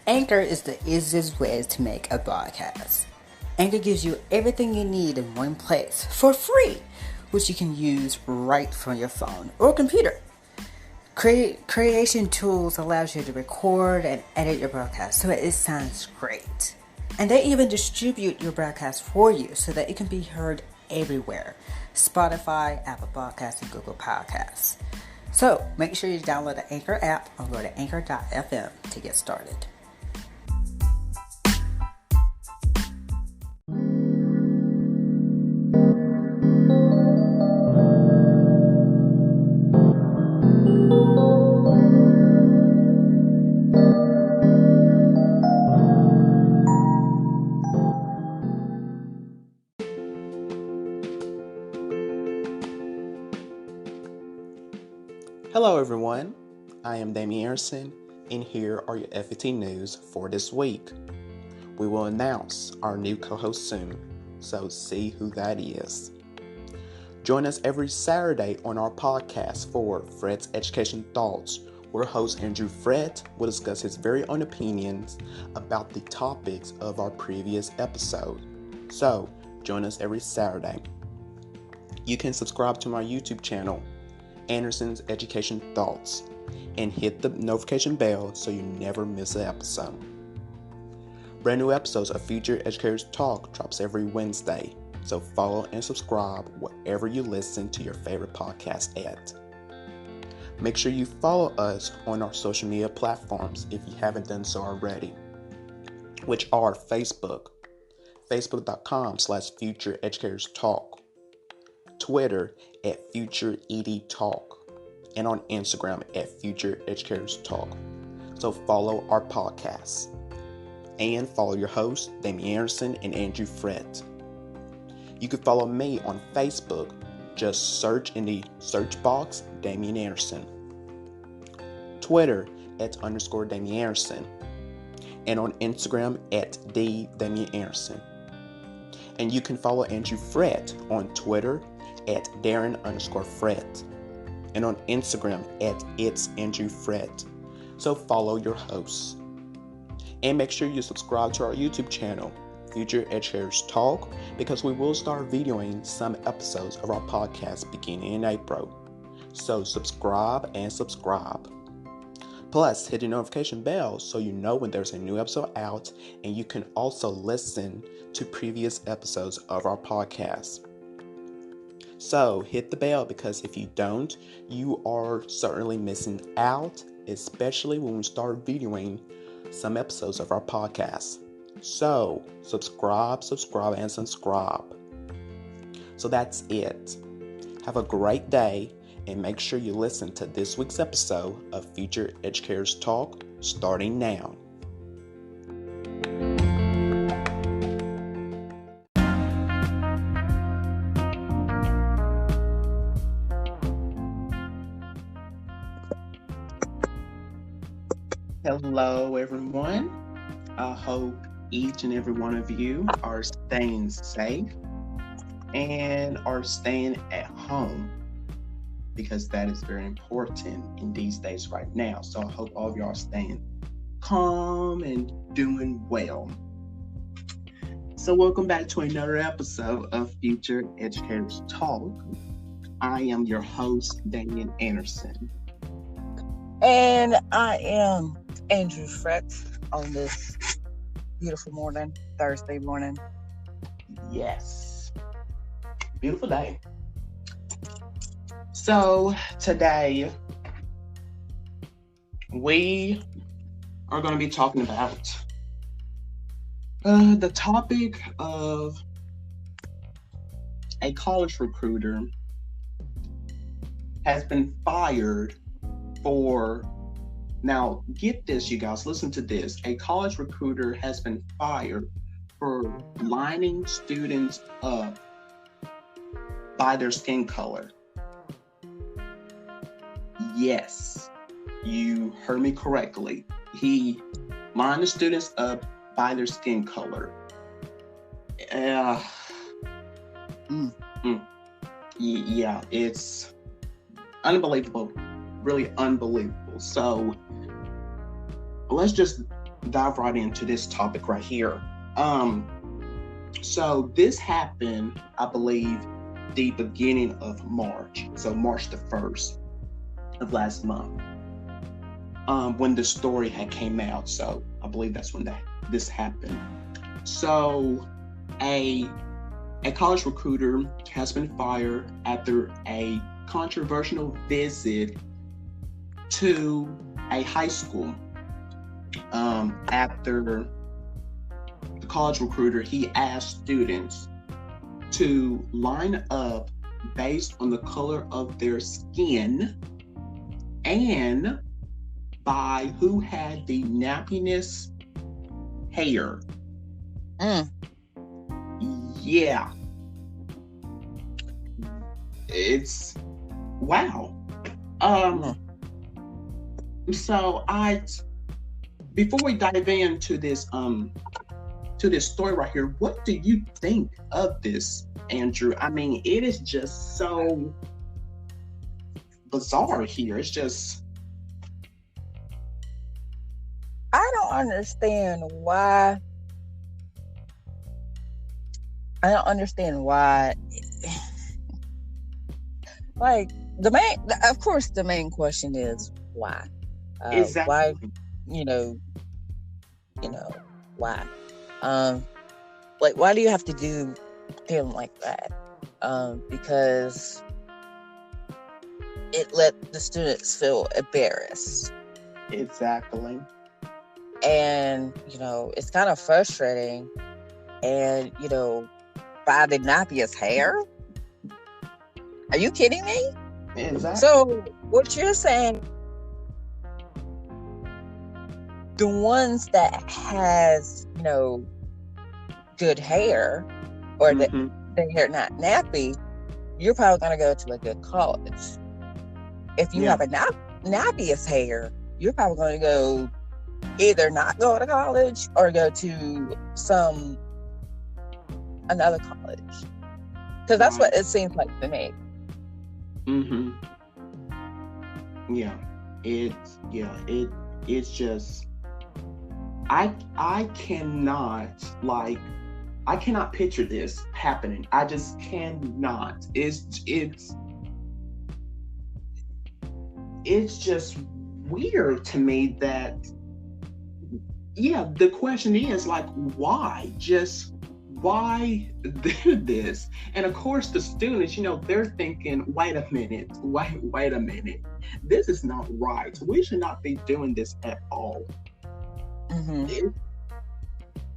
Anchor is the easiest way to make a podcast. Anchor gives you everything you need in one place for free, which you can use right from your phone or computer. Creation tools allows you to record and edit your broadcast so it sounds great. And they even distribute your broadcast for you so that it can be heard everywhere. Spotify, Apple Podcasts, and Google Podcasts. So make sure you download the Anchor app or go to anchor.fm to get started. Hello everyone, I am Damian Anderson, and here are your FET news for this week. We will announce our new co-host soon, so see who that is. Join us every Saturday on our podcast for Frett's Education Thoughts, where host Andrew Frett will discuss his very own opinions about the topics of our previous episode. So, join us every Saturday. You can subscribe to my YouTube channel, Anderson's Education Thoughts, and hit the notification bell so you never miss an episode. Brand new episodes of Future Educators Talk drops every Wednesday, so follow and subscribe wherever you listen to your favorite podcast at. Make sure you follow us on our social media platforms if you haven't done so already, which are Facebook, facebook.com/Future Educators Talk, Twitter at Future ED Talk, and on Instagram at Future Educators Talk. So follow our podcasts. And follow your hosts, Damian Anderson and Andrew Frett. You can follow me on Facebook. Just search in the search box, Damian Anderson. Twitter at _Damian Anderson. And on Instagram at Damian Anderson. And you can follow Andrew Frett on Twitter at Darren_Frett, and on Instagram at It's Andrew Frett. So follow your hosts. And make sure you subscribe to our YouTube channel, Future Educators Talk, because we will start videoing some episodes of our podcast beginning in April. So subscribe. Plus, hit the notification bell so you know when there's a new episode out, and you can also listen to previous episodes of our podcast. So hit the bell, because if you don't, you are certainly missing out, especially when we start videoing some episodes of our podcast. So subscribe. So that's it. Have a great day, and make sure you listen to this week's episode of Future Educators Talk starting now. Hello everyone. I hope each and every one of you are staying safe and are staying at home, because that is very important in these days right now. So I hope all of y'all are staying calm and doing well. So welcome back to another episode of Future Educators Talk. I am your host, Damian Anderson. And I am Andrew Frett on this beautiful morning, Thursday morning. Yes. Beautiful day. So today we are going to be talking about the topic of a college recruiter has been fired for, now get this, you guys, listen to this. A college recruiter has been fired for lining students up by their skin color. Yes, you heard me correctly. He lined the students up by their skin color. Yeah, it's unbelievable, really unbelievable. So let's just dive right into this topic right here. So this happened, I believe, the beginning of March. So March the 1st of last month. When the story had came out. So I believe that's when this happened. So a college recruiter has been fired after a controversial visit to a high school. After the college recruiter, he asked students to line up based on the color of their skin and by who had the nappiest hair. Yeah. It's wow. So before we dive into this story right here, what do you think of this, Andrew? I mean, it is just so bizarre here. It's just, I don't understand why. Like the main question is why? exactly. Why? You know, why? Like, why do you have to do them like that? Because it let the students feel embarrassed. Exactly. And, it's kind of frustrating. And, by the nappiest hair? Are you kidding me? Exactly. So, what you're saying, the ones that has, good hair, or the hair not nappy, you're probably going to go to a good college. If you have a nappiest hair, you're probably going to go either not go to college or go to another college. Because that's what it seems like to me. Yeah. It's just, I cannot picture this happening. I just cannot. It's just weird to me that, the question is like, why? Just why do this? And of course the students, they're thinking, wait a minute. This is not right. We should not be doing this at all.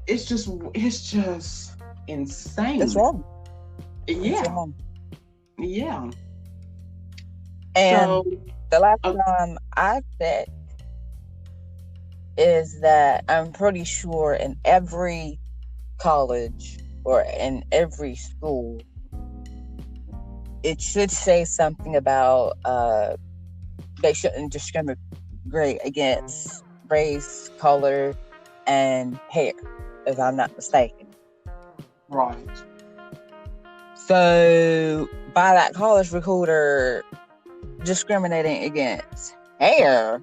It's just insane. It's wrong. Yeah. It's wrong. Yeah. And the last time I checked is that I'm pretty sure in every college or in every school, it should say something about they shouldn't discriminate against race, color, and hair, if I'm not mistaken. Right. So, by that college recruiter discriminating against hair,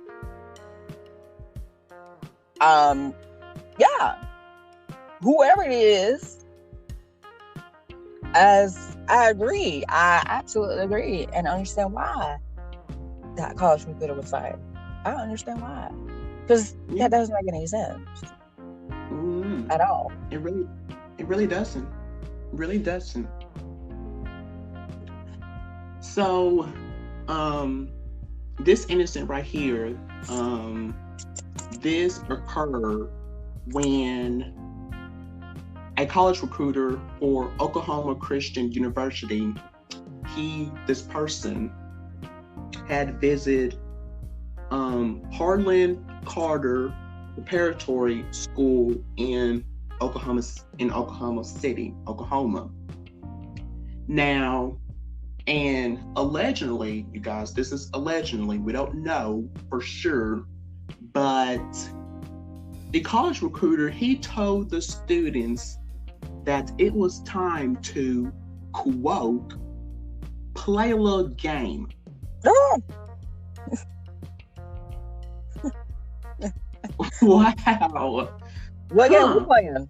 whoever it is, as I absolutely agree and understand why that college recruiter was fired. I don't understand why, because that doesn't make any sense at all. It really doesn't. Really doesn't. So, this incident right here, this occurred when a college recruiter for Oklahoma Christian University, this person had visited Harlan Carter Preparatory School in Oklahoma City, Oklahoma. Now, and allegedly, you guys, this is allegedly, we don't know for sure, but the college recruiter, he told the students that it was time to, quote, play a little game. Wow. What game we playing?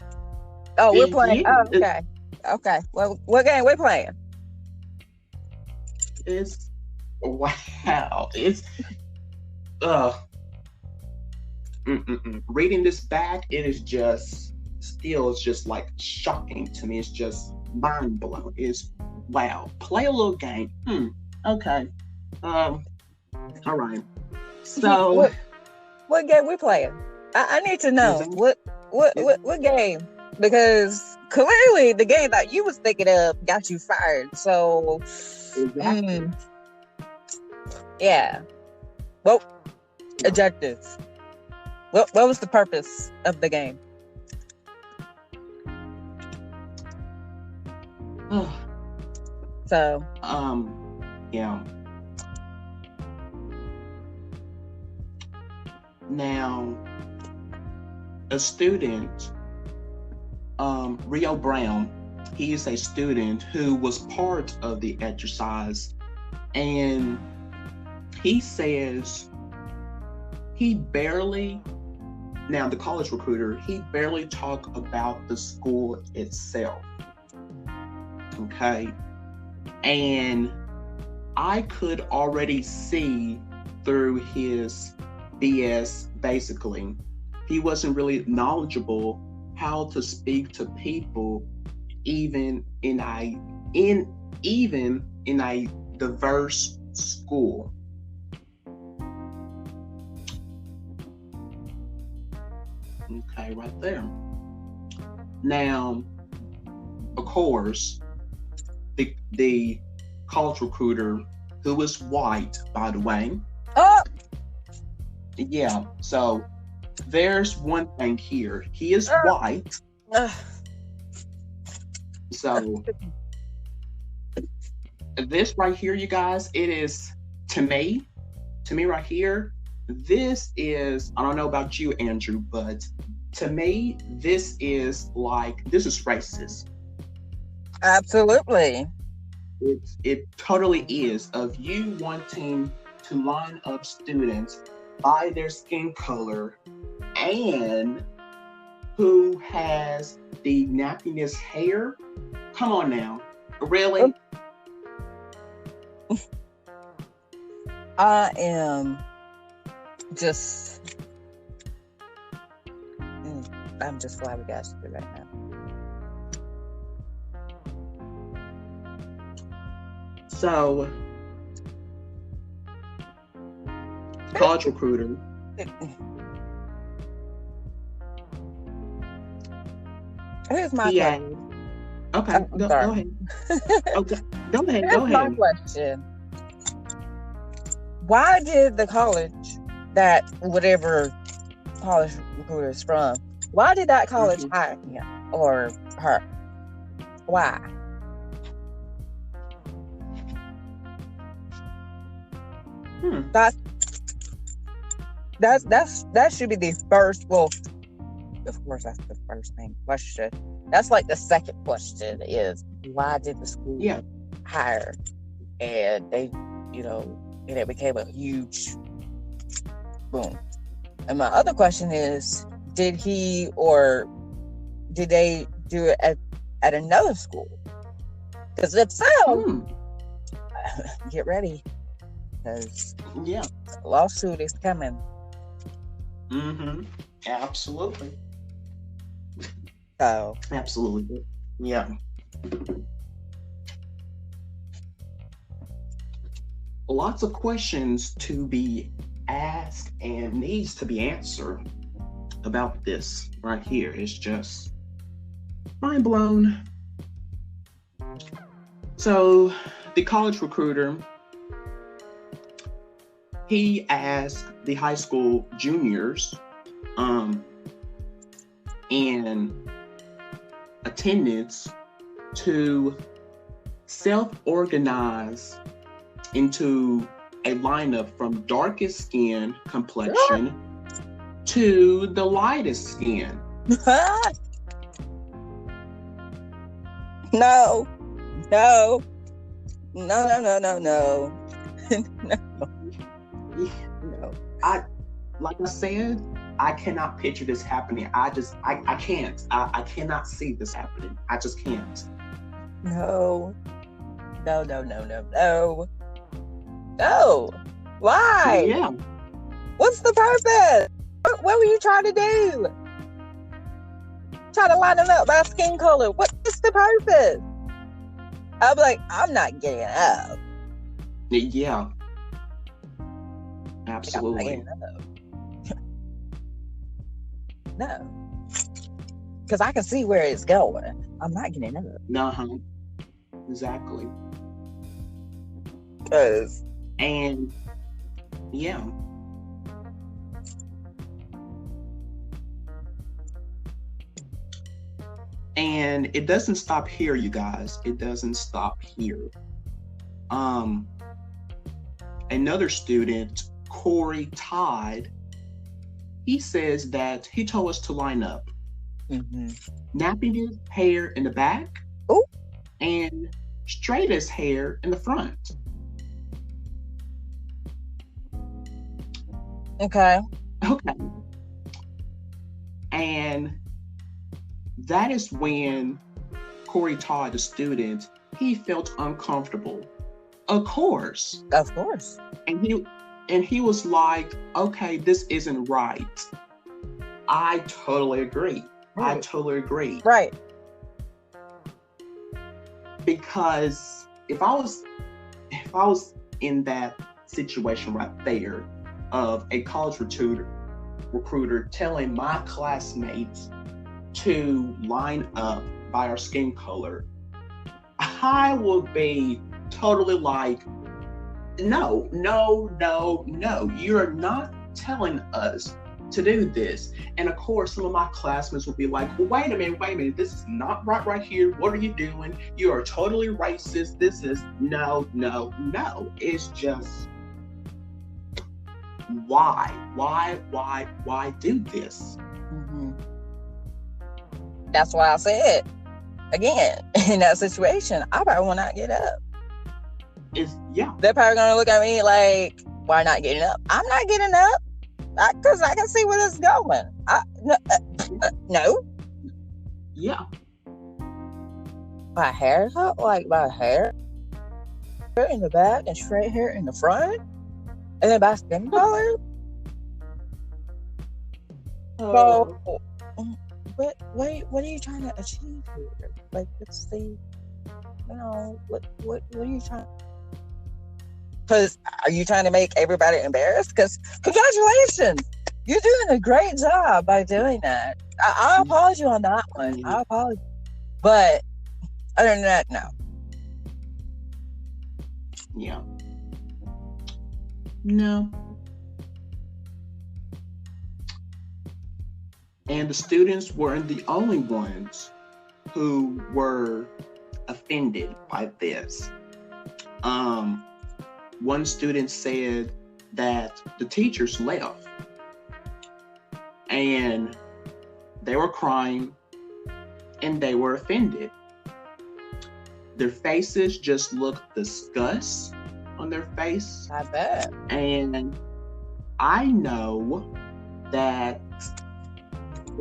Oh, we're playing. Yeah, Oh, okay. Okay. Well, what game we playing? it's wow. It's uh reading this back, it is just still it's just like shocking to me. It's just mind blowing. It's wow. Play a little game. Okay. All right. So what game we playing? I need to know what game, because clearly the game that you was thinking of got you fired. So yeah. Well, objectives. What was the purpose of the game? So yeah. Now, a student, Rio Brown, he is a student who was part of the exercise, and he says the college recruiter, he barely talked about the school itself. Okay. And I could already see through his BS, basically, he wasn't really knowledgeable how to speak to people, even in a diverse school. Okay, right there. Now, of course, the college recruiter, who is white, by the way. Oh! Yeah, so there's one thing here. He is white. So this right here, you guys, it is, to me right here, this is, I don't know about you, Andrew, but to me, this is racist. Absolutely. It totally is, of you wanting to line up students by their skin color and who has the nappiest hair. Come on now. Really? I am just I'm just flabbergasted right now. So, college recruiter. Here's my question. Okay, go ahead. Okay, go ahead. Here's my question. Why did the college that whatever college recruiter is from, why did that college hire him or her? Why? That should be the first. Well, of course, that's the first main question. That's like the second question is, why did the school hire? And they, and it became a huge boom. And my other question is, did he or did they do it at another school? Because if so, get ready. Because lawsuit is coming. Absolutely. So absolutely. Yeah. Lots of questions to be asked and needs to be answered about this right here. It's just mind blown. So the college recruiter, he asked the high school juniors in attendance to self-organize into a lineup from darkest skin complexion to the lightest skin. No. No. Like I said, I cannot picture this happening. I can't. I cannot see this happening. I just can't. No. Why? Yeah. What's the purpose? What were you trying to do? Trying to line them up by skin color. What's the purpose? I'm like, I'm not getting up. Yeah. Absolutely. No. Because I can see where it's going. I'm not getting up. Uh-huh. Exactly. And yeah. And it doesn't stop here, you guys. It doesn't stop here. Another student, Corey Todd, he says that he told us to line up. Mm-hmm. Napping his hair in the back. Ooh. And straight his hair in the front. Okay. And that is when Corey Todd, the student, he felt uncomfortable. Of course. And he was like, okay, this isn't right. I totally agree. Right. Because if I was in that situation right there of a college recruiter telling my classmates to line up by our skin color, I would be totally like, no, you're not telling us to do this. And of course, some of my classmates will be like, well, wait a minute, this is not right here. What are you doing? You are totally racist. This is no. It's just, why do this? Mm-hmm. That's why I said, again, in that situation, I probably will not get up. They're probably gonna look at me like, why not getting up? I'm not getting up because I can see where this is going. No. Yeah. My hair's up, like my hair in the back and straight hair in the front, and then by skin color. So, what are you trying to achieve here? Like, what's the, what are you trying? Because are you trying to make everybody embarrassed? Because congratulations, you're doing a great job by doing that. I apologize on that one. I apologize, but other than that, no. Yeah. No. And the students weren't the only ones who were offended by this. One student said that the teachers left and they were crying and they were offended. Their faces just looked disgust on their face. I bet. And I know that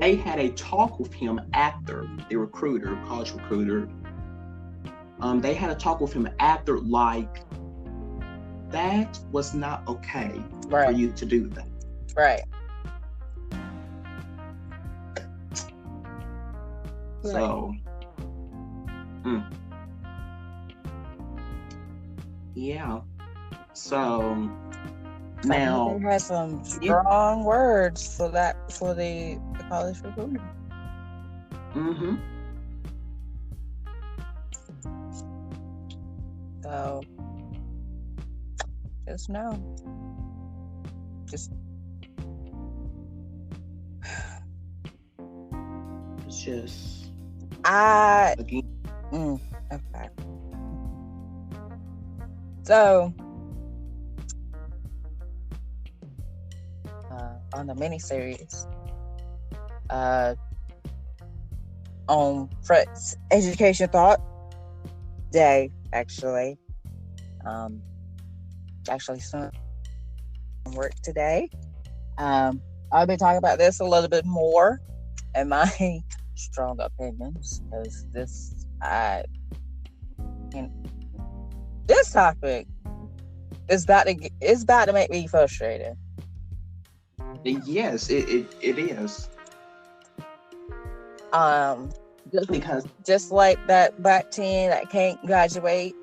they had a talk with him after, the recruiter, college recruiter. They had a talk with him after, like, that was not okay for you to do that. Right. So, yeah. So now they had some strong words for the college recruiter. Mm-hmm. So just know. It's just okay. So on the miniseries on Frett's Education Thought Day, actually some work today. I'll be talking about this a little bit more in my strong opinions, because this topic is about to make me frustrated. Yes, it is. Just like that black teen that can't graduate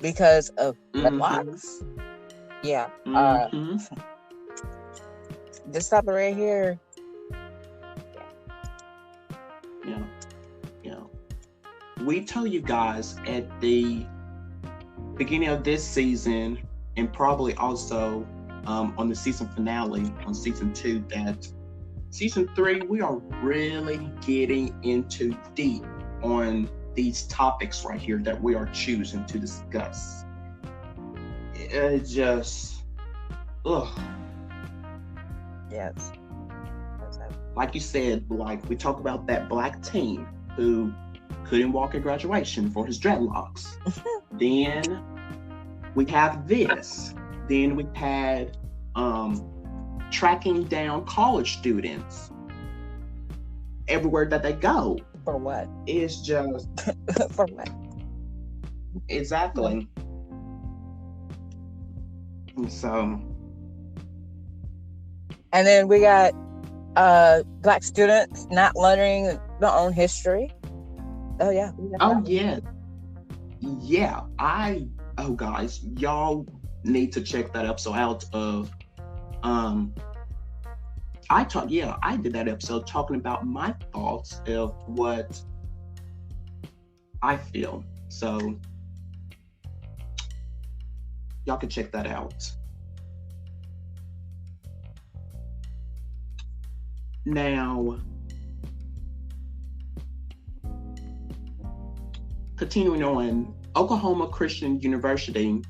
because of dreadlocks. Yeah. This topic right here. Yeah. We told you guys at the beginning of this season, and probably also on the season finale on season 2, that season 3 we are really getting into deep on these topics right here that we are choosing to discuss. It just, Yes. Like you said, like we talked about that black teen who couldn't walk at graduation for his dreadlocks. Then we have this. Then we had tracking down college students everywhere that they go. For what? It's just for what? Exactly. So, and then we got black students not learning their own history. Oh yeah. Yeah. Guys, y'all need to check that episode out of I did that episode talking about my thoughts of what I feel. So y'all can check that out. Now, continuing on, Oklahoma Christian University,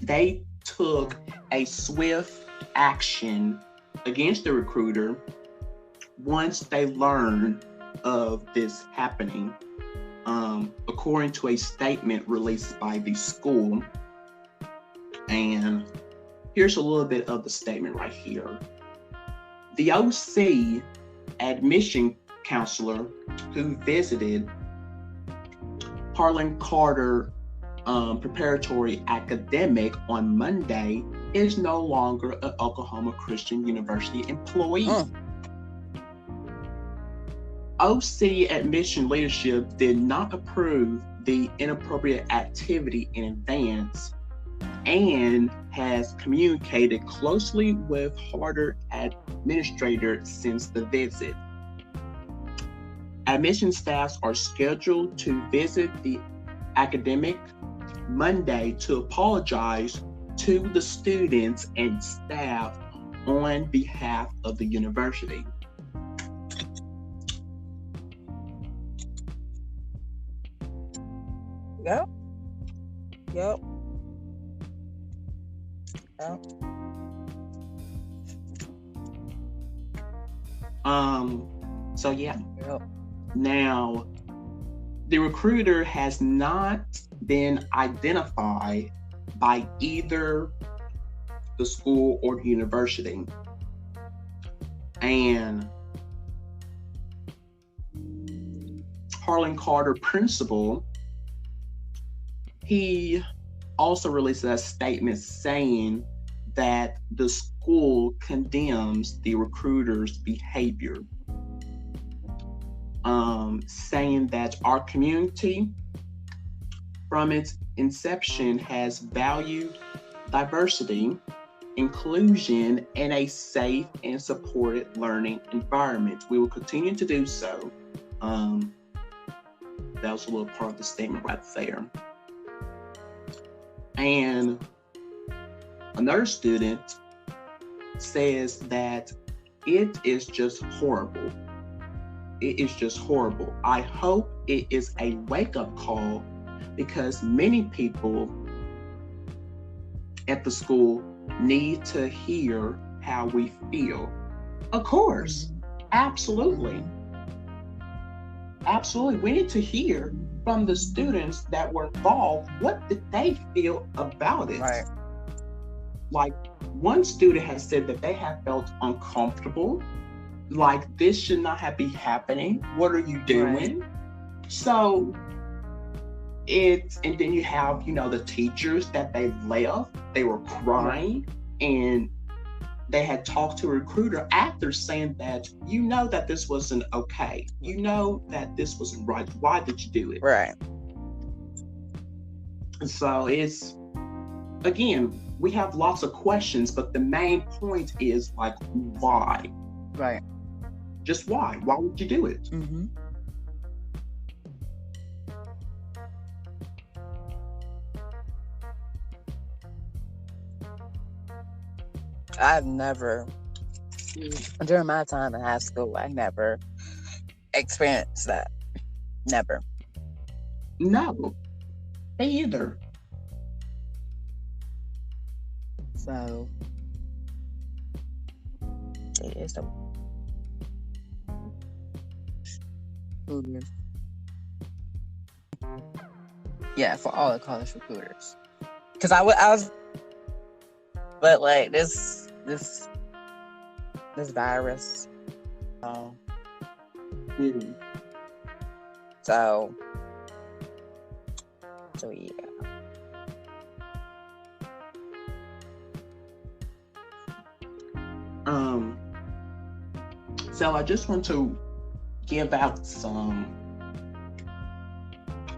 they took a swift action against the recruiter once they learned of this happening, according to a statement released by the school. And here's a little bit of the statement right here. The OC admission counselor who visited Harlan Carter Preparatory Academic on Monday is no longer an Oklahoma Christian University employee. OC admission leadership did not approve the inappropriate activity in advance and has communicated closely with Harder administrator since the visit. Admission staffs are scheduled to visit the academic Monday to apologize to the students and staff on behalf of the university. Yep. So yeah. Yep. Now, the recruiter has not been identified by either the school or the university. And Harlan Carter principal, he also released a statement saying that the school condemns the recruiter's behavior, saying that our community from its inception has valued diversity, inclusion, and a safe and supported learning environment. We will continue to do so. That was a little part of the statement right there. And another student says that it is just horrible. It is just horrible. I hope it is a wake-up call because many people at the school need to hear how we feel. Of course, absolutely. Absolutely. We need to hear from the students that were involved, what did they feel about it? Right. Like, one student has said that they have felt uncomfortable, like this should not have been happening. What are you doing? Right. So and then you have, the teachers that they left, they were crying, and they had talked to a recruiter after saying that, that this wasn't okay. That this wasn't right. Why did you do it? Right. So it's, again, we have lots of questions, but the main point is like, why? Right. Just why? Why would you do it? Mm-hmm. I've never, during my time in high school, I never experienced that. Never. No, me either. So, it is the recruiters. Yeah, for all the college recruiters. Because I was, but like this virus. Mm-hmm. So yeah. So I just want to give out some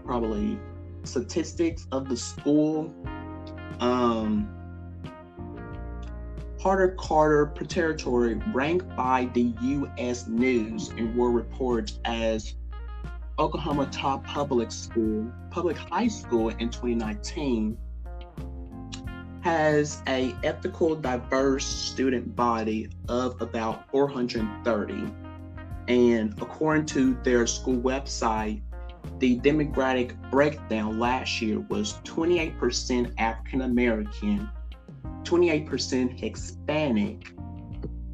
probably statistics of the school. Carter per territory ranked by the U.S. News and World Report as Oklahoma top public high school in 2019, has a ethical, diverse student body of about 430. And according to their school website, the demographic breakdown last year was 28% African American, 28% Hispanic,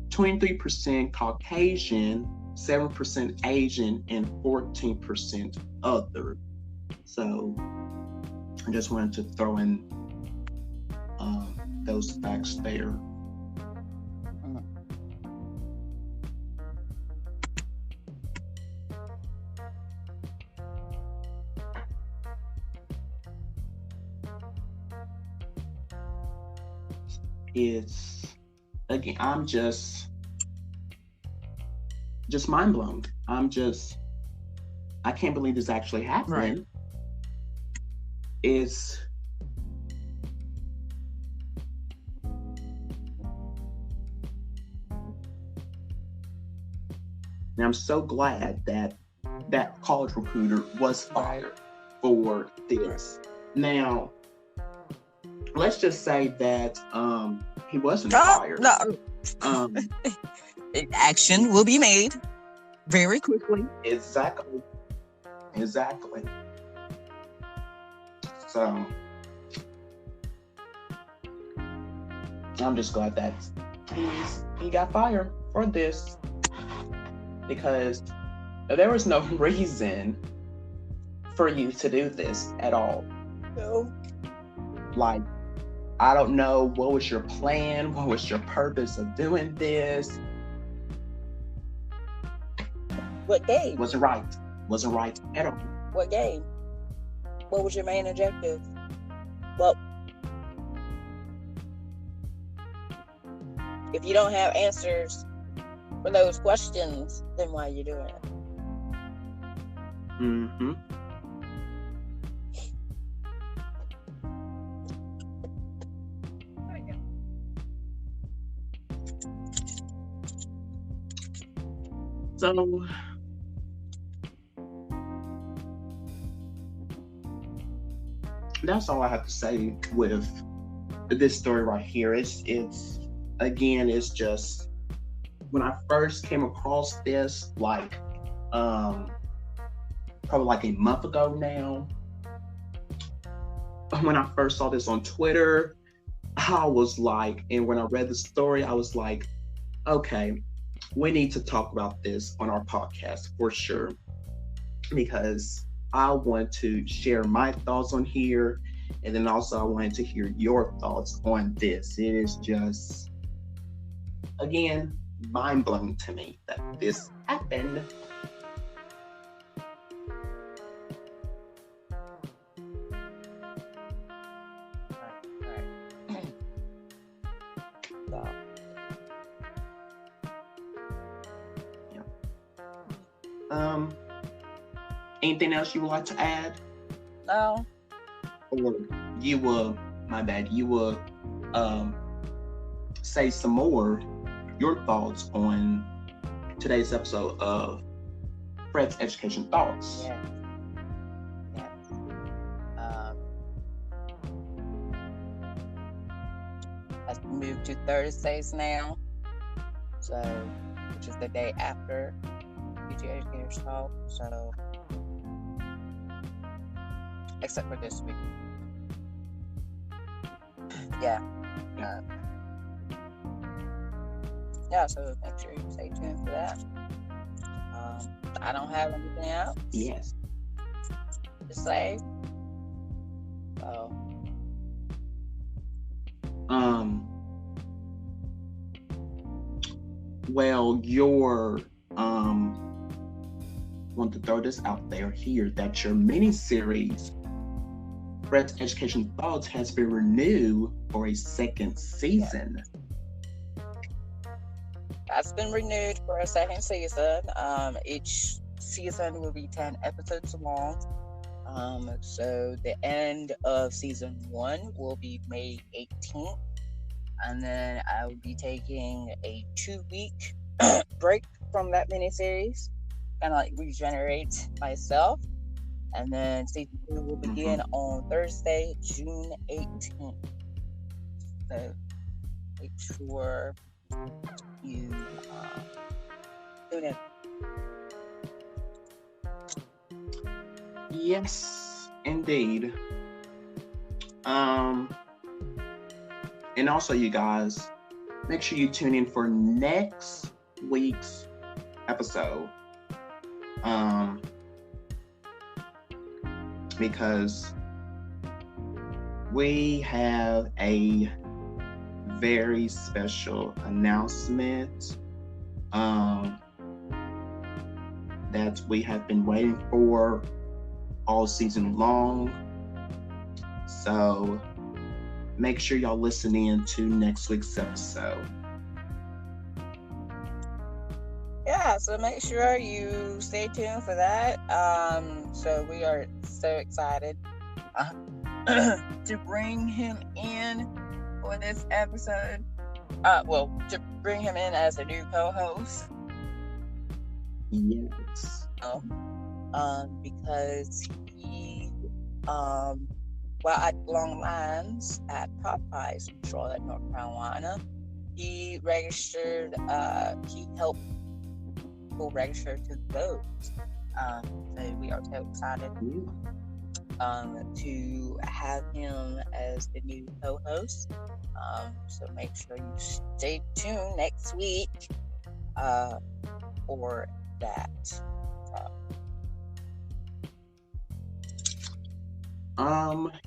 23% Caucasian, 7% Asian, and 14% other. So I just wanted to throw in those facts there. It's, again, I'm just mind blown. I can't believe this actually happened. Right. It's, and I'm so glad that that college recruiter was fired for this. Now, let's just say that he wasn't fired. No. Action will be made very quickly. Exactly. So I'm just glad that he got fired for this, because there was no reason for you to do this at all. No. Like, I don't know, what was your plan? What was your purpose of doing this? What game? Wasn't right at all. What game? What was your main objective? Well, if you don't have answers for those questions, then why are you doing it? Mm-hmm. So that's all I have to say with this story right here. It's just, when I first came across this, like probably like a month ago now, when I first saw this on Twitter, I was like, and when I read the story, I was like, okay, we need to talk about this on our podcast for sure, because I want to share my thoughts on here, And then also I wanted to hear your thoughts on this. It is just, again, mind-blowing to me that this happened. Anything else you would like to add? No. Or you will, my bad, you will say some more, your thoughts on today's episode of Frett's Education Thoughts. Yes. I've moved to Thursdays now, so which is the day after PG Educators Talk. So, except for this week. Yeah. So make sure you stay tuned for that. I don't have anything else. Yes. To say. So. Well, your want to throw this out there here that your mini-series Frett's Education Thoughts has been renewed for a second season. That's been renewed for a second season. Each season will be 10 episodes long. So the end of season 1 will be May 18th. And then I will be taking a 2-week break from that miniseries, kind of like regenerate myself. And then season 2 will begin on Thursday, June 18th. So make sure you tune in. Yes, indeed. And also, you guys, make sure you tune in for next week's episode. Because we have a very special announcement that we have been waiting for all season long. So make sure y'all listen in to next week's episode. Yeah, so make sure you stay tuned for that. So we are so excited to bring him in for this episode. To bring him in as a new co-host. Yes. Because he, at Long Lines at Popeyes in Charlotte, North Carolina, he registered. He helped people register to vote. So we are so excited to have him as the new co-host. So make sure you stay tuned next week for that.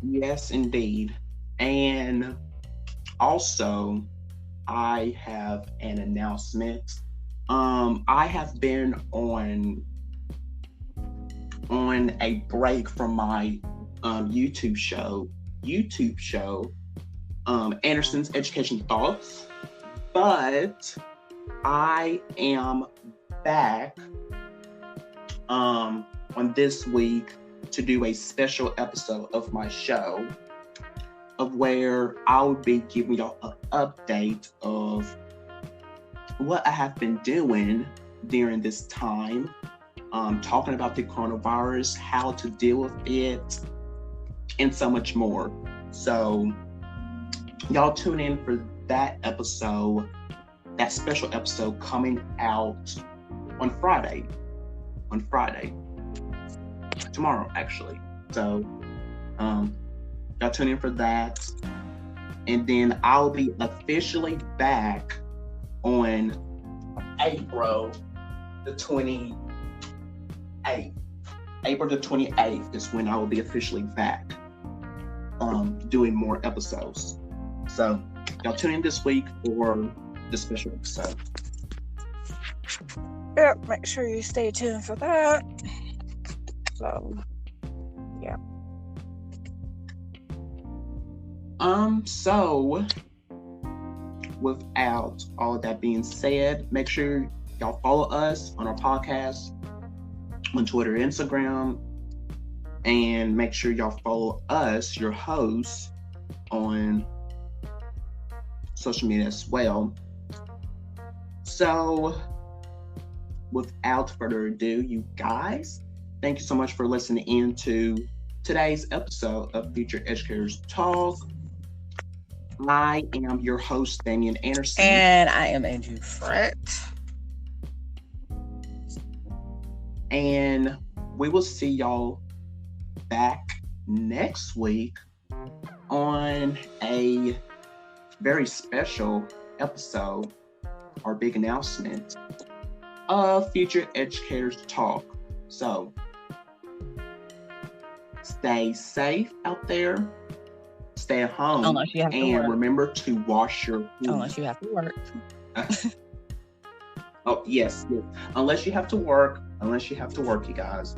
Yes, indeed. And also, I have an announcement. I have been on a break from my YouTube show, Anderson's Education Thoughts, but I am back on this week to do a special episode of my show, of where I'll be giving y'all an update of what I have been doing during this time, talking about the coronavirus, how to deal with it, and so much more. So y'all tune in for that episode, that special episode coming out on Friday. Tomorrow, actually. So y'all tune in for that. And then I'll be officially back on April the 28th. April the 28th is when I will be officially back doing more episodes. So y'all tune in this week for the special episode. Yep, make sure you stay tuned for that. So, yeah. So without all of that being said, make sure y'all follow us on our podcast on Twitter, Instagram, and make sure y'all follow us, your hosts, on social media as well. So without further ado, you guys, thank you so much for listening in to today's episode of Future Educators Talk. I am your host, Damian Anderson. And I am Andrew Frett. And we will see y'all back next week on a very special episode, our big announcement of Future Educators Talk. So stay safe out there. Stay at home. Unless you have to work. Remember to wash your hands. Unless you have to work. Oh, yes. Unless you have to work, you guys.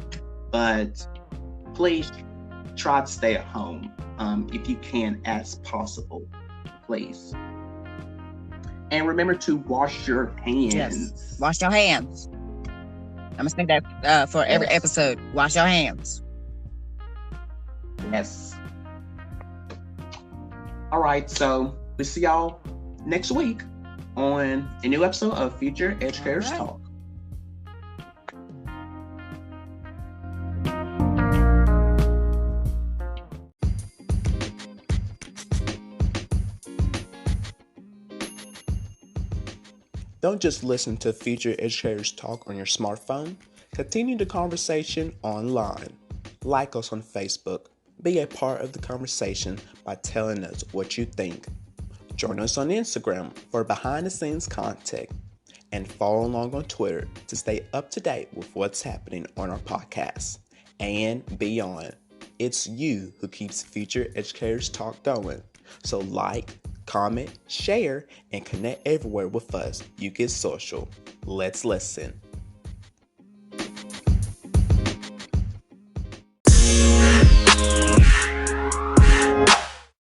But please try to stay at home if you can, as possible. Please. And remember to wash your hands. Yes. Wash your hands. I'm going to say that for every episode. Wash your hands. Yes. All right, so we'll see y'all next week on a new episode of Future Educators Talk. Don't just listen to Future Educators Talk on your smartphone. Continue the conversation online. Like us on Facebook. Be a part of the conversation by telling us what you think. Join us on Instagram for behind-the-scenes content. And follow along on Twitter to stay up to date with what's happening on our podcast and beyond. It's you who keeps Future Educators Talk going. So like, comment, share, and connect everywhere with us. You get social. Let's listen.